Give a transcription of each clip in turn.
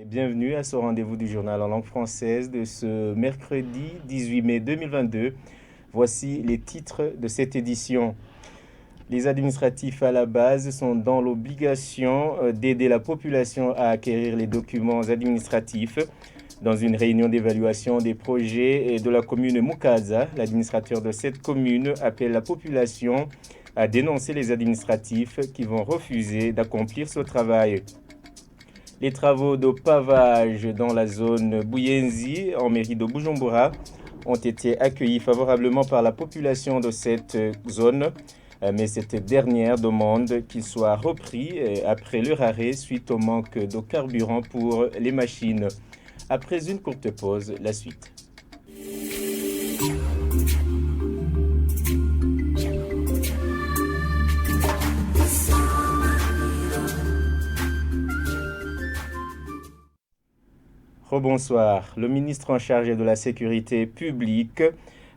Bienvenue à ce rendez-vous du journal en langue française de ce mercredi 18 mai 2022. Voici les titres de cette édition. Les administratifs à la base sont dans l'obligation d'aider la population à acquérir les documents administratifs. Dans une réunion d'évaluation des projets de la commune Mukaza, l'administrateur de cette commune appelle la population à dénoncer les administratifs qui vont refuser d'accomplir ce travail. Les travaux de pavage dans la zone Bouyenzi, en mairie de Bujumbura, ont été accueillis favorablement par la population de cette zone, mais cette dernière demande qu'ils soient repris après leur arrêt suite au manque de carburant pour les machines. Après une courte pause, la suite. Rebonsoir. Le ministre en charge de la sécurité publique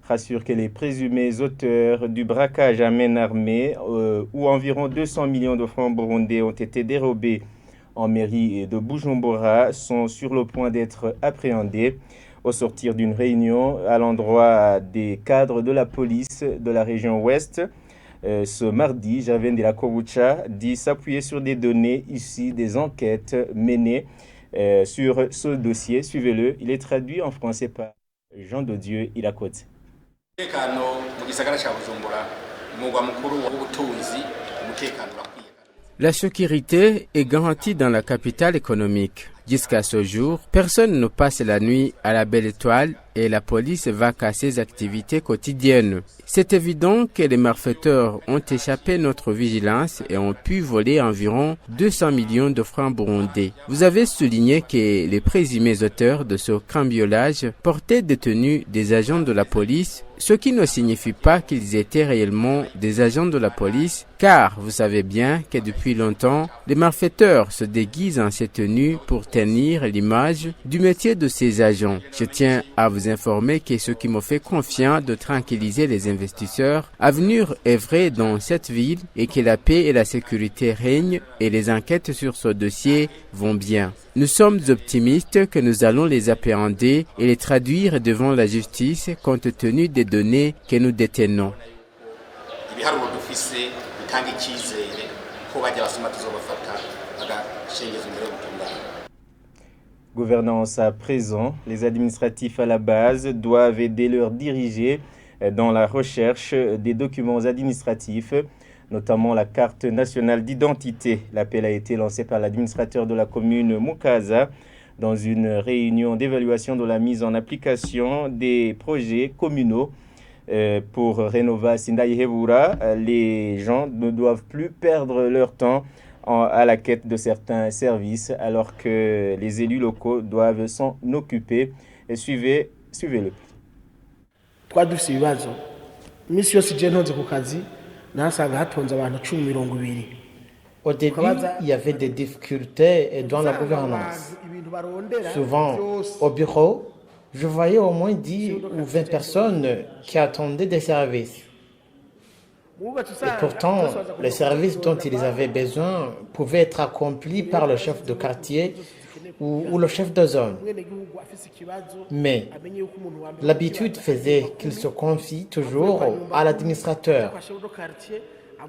rassure que les présumés auteurs du braquage à main armée, où environ 200 millions de francs burundais ont été dérobés en mairie de Bujumbura, sont sur le point d'être appréhendés au sortir d'une réunion à l'endroit des cadres de la police de la région ouest. Ce mardi, Javen de la Koroucha dit s'appuyer sur des données issues des enquêtes menées sur ce dossier. Suivez-le, il est traduit en français par Jean de Dieu Ilakote. La sécurité est garantie dans la capitale économique. Jusqu'à ce jour, personne ne passe la nuit à la Belle Étoile et la police va à ses activités quotidiennes. C'est évident que les malfaiteurs ont échappé à notre vigilance et ont pu voler environ 200 millions de francs burundais. Vous avez souligné que les présumés auteurs de ce cambriolage portaient des tenues des agents de la police, ce qui ne signifie pas qu'ils étaient réellement des agents de la police, car vous savez bien que depuis longtemps, les malfaiteurs se déguisent en ces tenues pour tenir l'image du métier de ces agents. Je tiens à vous informer que ce qui me fait confiance de tranquilliser les investisseurs à venir œuvrer dans cette ville et que la paix et la sécurité règnent et les enquêtes sur ce dossier vont bien. Nous sommes optimistes que nous allons les appréhender et les traduire devant la justice compte tenu des données que nous détenons. Gouvernance à présent, les administratifs à la base doivent aider leurs dirigés dans la recherche des documents administratifs, notamment la carte nationale d'identité. L'appel a été lancé par l'administrateur de la commune Mukaza dans une réunion d'évaluation de la mise en application des projets communaux. Pour Renova Sindayehebura, les gens ne doivent plus perdre leur temps à la quête de certains services alors que les élus locaux doivent s'en occuper. Et suivez-le. Au début, il y avait des difficultés dans la gouvernance. Souvent, au bureau, je voyais au moins 10 ou 20 personnes qui attendaient des services. Et pourtant, les services dont ils avaient besoin pouvaient être accomplis par le chef de quartier ou le chef de zone. Mais l'habitude faisait qu'il se confie toujours à l'administrateur.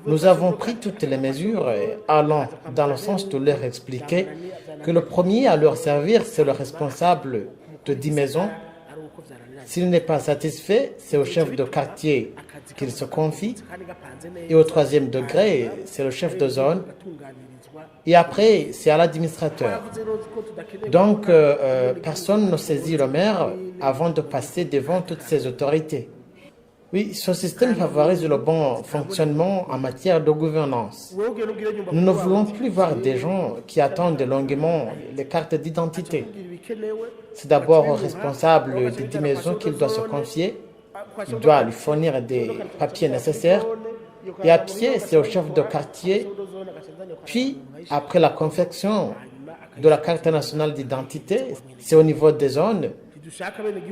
Nous avons pris toutes les mesures allant dans le sens de leur expliquer que le premier à leur servir, c'est le responsable de 10 maisons. S'il n'est pas satisfait, c'est au chef de quartier qu'il se confie. Et au 3e degré, c'est le chef de zone. Et après, c'est à l'administrateur. Donc, personne ne saisit le maire avant de passer devant toutes ces autorités. Oui, ce système favorise le bon fonctionnement en matière de gouvernance. Nous ne voulons plus voir des gens qui attendent longuement les cartes d'identité. C'est d'abord au responsable des 10 maisons qu'il doit se confier. Il doit lui fournir des papiers nécessaires. Et à pied, c'est au chef de quartier. Puis, après la confection de la carte nationale d'identité, c'est au niveau des zones.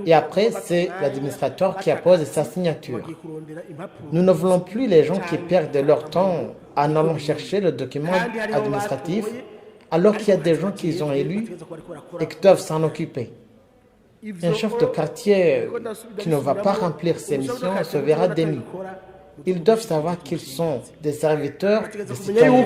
Et après, c'est l'administrateur qui appose sa signature. Nous ne voulons plus les gens qui perdent leur temps en allant chercher le document administratif alors qu'il y a des gens qu'ils ont élus et qui doivent s'en occuper. Un chef de quartier qui ne va pas remplir ses missions se verra démis. Ils doivent savoir qu'ils sont des serviteurs des citoyens.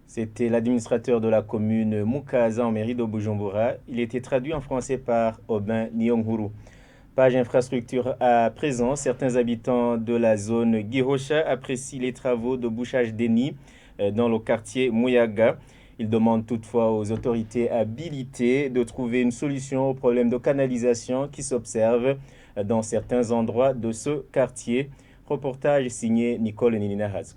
C'était l'administrateur de la commune Mukaza en mairie de Bujumbura. Il était traduit en français par Aubin Nyonghuru. Page infrastructure à présent, certains habitants de la zone Gihosha apprécient les travaux de bouchage d'Eni dans le quartier Muyaga. Ils demandent toutefois aux autorités habilitées de trouver une solution au problème de canalisation qui s'observe dans certains endroits de ce quartier. Reportage signé Nicole Ninina-Hazou.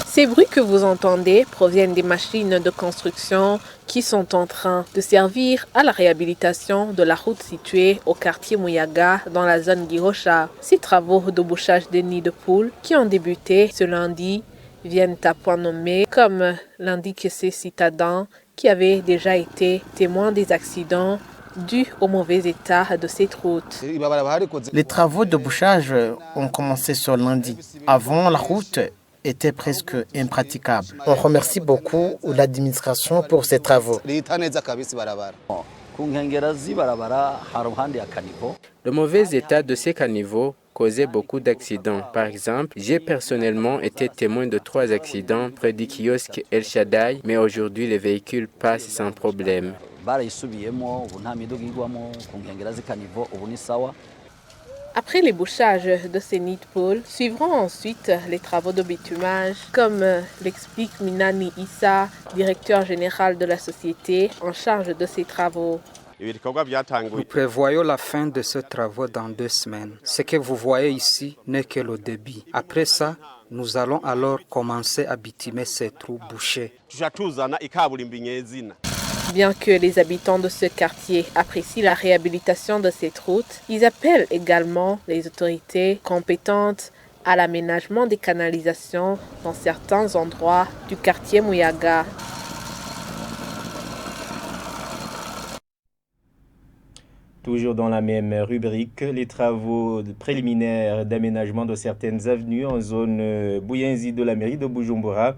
Ces bruits que vous entendez proviennent des machines de construction qui sont en train de servir à la réhabilitation de la route située au quartier Muyaga dans la zone Gihosha. Ces travaux de bouchage des nids de poules qui ont débuté ce lundi viennent à point nommé, comme l'indiquent ces citadins qui avaient déjà été témoins des accidents dus au mauvais état de cette route. Les travaux de bouchage ont commencé ce lundi. Avant, la route était presque impraticable. On remercie beaucoup l'administration pour ces travaux. Le mauvais état de ces caniveaux causait beaucoup d'accidents. Par exemple, j'ai personnellement été témoin de 3 accidents près du kiosque El Shaddai, mais aujourd'hui les véhicules passent sans problème. Après les bouchages de ces nids de poules, suivront ensuite les travaux de bitumage, comme l'explique Minani Issa, directeur général de la société en charge de ces travaux. Nous prévoyons la fin de ce travaux dans 2 semaines. Ce que vous voyez ici n'est que le début. Après ça, nous allons alors commencer à bitumer ces trous bouchés. Bien que les habitants de ce quartier apprécient la réhabilitation de cette route, ils appellent également les autorités compétentes à l'aménagement des canalisations dans certains endroits du quartier Muyaga. Toujours dans la même rubrique, les travaux préliminaires d'aménagement de certaines avenues en zone Bouyenzi de la mairie de Bujumbura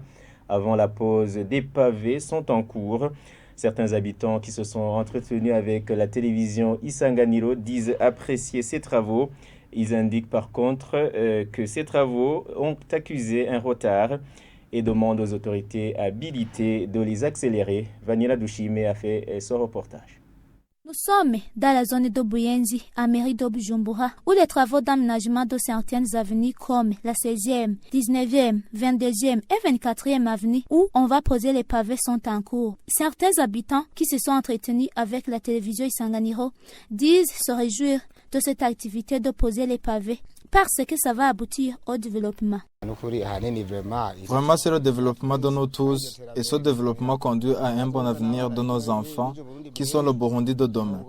avant la pose des pavés sont en cours. Certains habitants qui se sont entretenus avec la télévision Isanganiro disent apprécier ces travaux. Ils indiquent par contre que ces travaux ont accusé un retard et demandent aux autorités habilitées de les accélérer. Vanilla Douchime a fait ce reportage. Nous sommes dans la zone de Bouyenzi, à mairie de Bujumbura, où les travaux d'aménagement de certaines avenues comme la 16e, 19e, 22e et 24e avenue, où on va poser les pavés, sont en cours. Certains habitants qui se sont entretenus avec la télévision Isanganiro disent se réjouir de cette activité de poser les pavés, parce que ça va aboutir au développement. Vraiment, c'est le développement de nous tous et ce développement conduit à un bon avenir de nos enfants qui sont le Burundi de demain.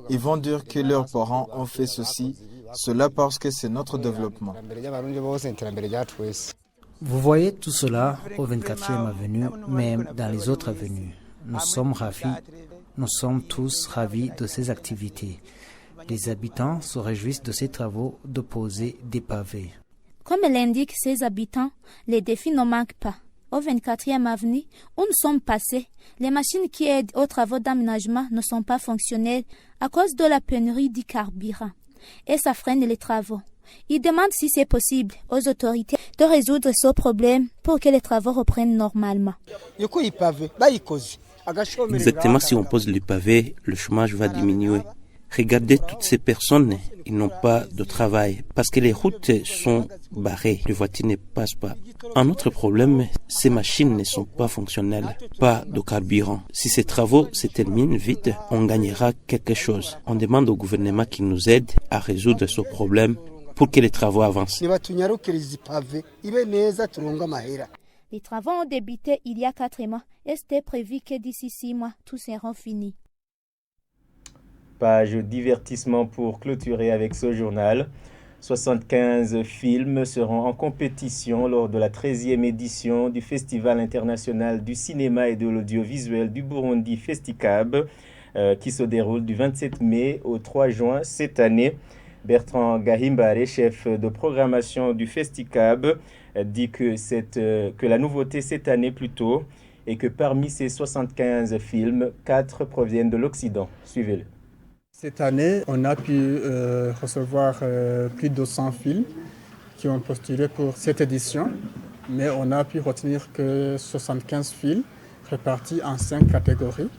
Ils vont dire que leurs parents ont fait cela parce que c'est notre développement. Vous voyez tout cela au 24e avenue, même dans les autres avenues. Nous sommes tous ravis de ces activités. Les habitants se réjouissent de ces travaux de poser des pavés. Comme l'indiquent ces habitants, les défis ne manquent pas. Au 24e avenue, où nous sommes passés, les machines qui aident aux travaux d'aménagement ne sont pas fonctionnelles à cause de la pénurie du carburant. Et ça freine les travaux. Ils demandent si c'est possible aux autorités de résoudre ce problème pour que les travaux reprennent normalement. Exactement, si on pose les pavés, le chômage va diminuer. Regardez toutes ces personnes, ils n'ont pas de travail parce que les routes sont barrées, les voitures ne passent pas. Un autre problème, ces machines ne sont pas fonctionnelles, pas de carburant. Si ces travaux se terminent vite, on gagnera quelque chose. On demande au gouvernement qu'il nous aide à résoudre ce problème pour que les travaux avancent. Les travaux ont débuté il y a 4 mois et c'était prévu que d'ici 6 mois, tout sera fini. Page divertissement pour clôturer avec ce journal. 75 films seront en compétition lors de la 13e édition du Festival international du cinéma et de l'audiovisuel du Burundi Festicab qui se déroule du 27 mai au 3 juin cette année. Bertrand Gahimbare, chef de programmation du Festicab, dit que la nouveauté cette année plutôt est que parmi ces 75 films, 4 proviennent de l'Occident. Suivez-le. Cette année, on a pu recevoir plus de 100 films qui ont postulé pour cette édition, mais on a pu retenir que 75 films répartis en 5 catégories.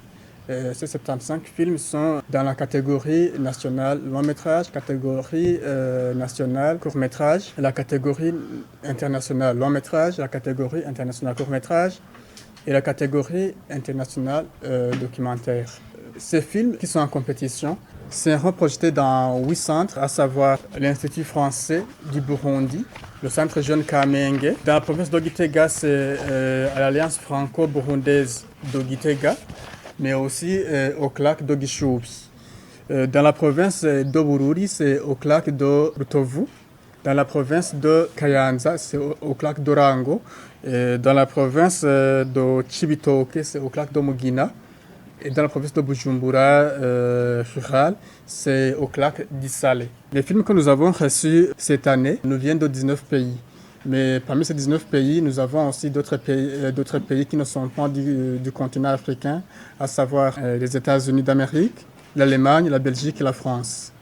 Ces 75 films sont dans la catégorie nationale long-métrage, catégorie nationale court-métrage, la catégorie internationale long-métrage, la catégorie internationale court-métrage et la catégorie internationale documentaire. Ces films qui sont en compétition seront projetés dans 8 centres, à savoir l'Institut français du Burundi, le centre jeune Kamenge. Dans la province d'Ogitega, c'est à l'Alliance franco-burundaise d'Ogitega, mais aussi au CLAC d'Ogishubi. Dans la province d'Obururi, c'est au CLAC de Rutovu. Dans la province de Kayanza, c'est au CLAC d'Orango. Dans la province de Chibitoke, c'est au CLAC de Mugina. Et dans la province de Bujumbura rural, c'est au CLAC d'Issale. Les films que nous avons reçus cette année nous viennent de 19 pays. Mais parmi ces 19 pays, nous avons aussi d'autres pays qui ne sont pas du continent africain, à savoir les États-Unis d'Amérique, l'Allemagne, la Belgique et la France.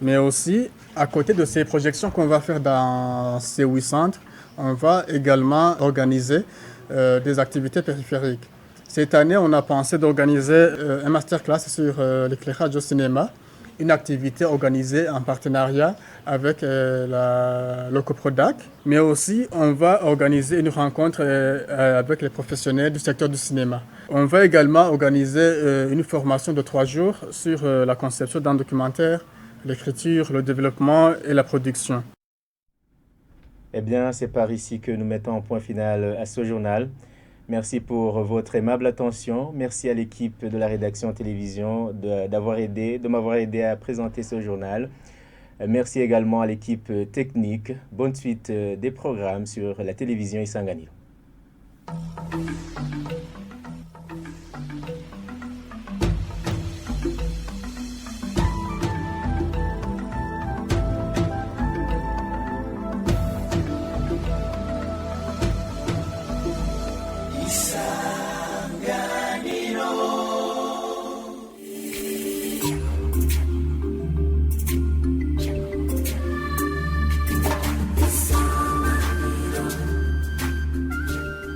Mais aussi, à côté de ces projections qu'on va faire dans ces 8 centres, on va également organiser des activités périphériques. Cette année, on a pensé d'organiser un masterclass sur l'éclairage au cinéma, une activité organisée en partenariat avec le Coprodac, mais aussi on va organiser une rencontre avec les professionnels du secteur du cinéma. On va également organiser une formation de 3 jours sur la conception d'un documentaire, l'écriture, le développement et la production. Eh bien, c'est par ici que nous mettons un point final à ce journal. Merci pour votre aimable attention. Merci à l'équipe de la rédaction télévision de m'avoir aidé à présenter ce journal. Merci également à l'équipe technique. Bonne suite des programmes sur la télévision Isangani.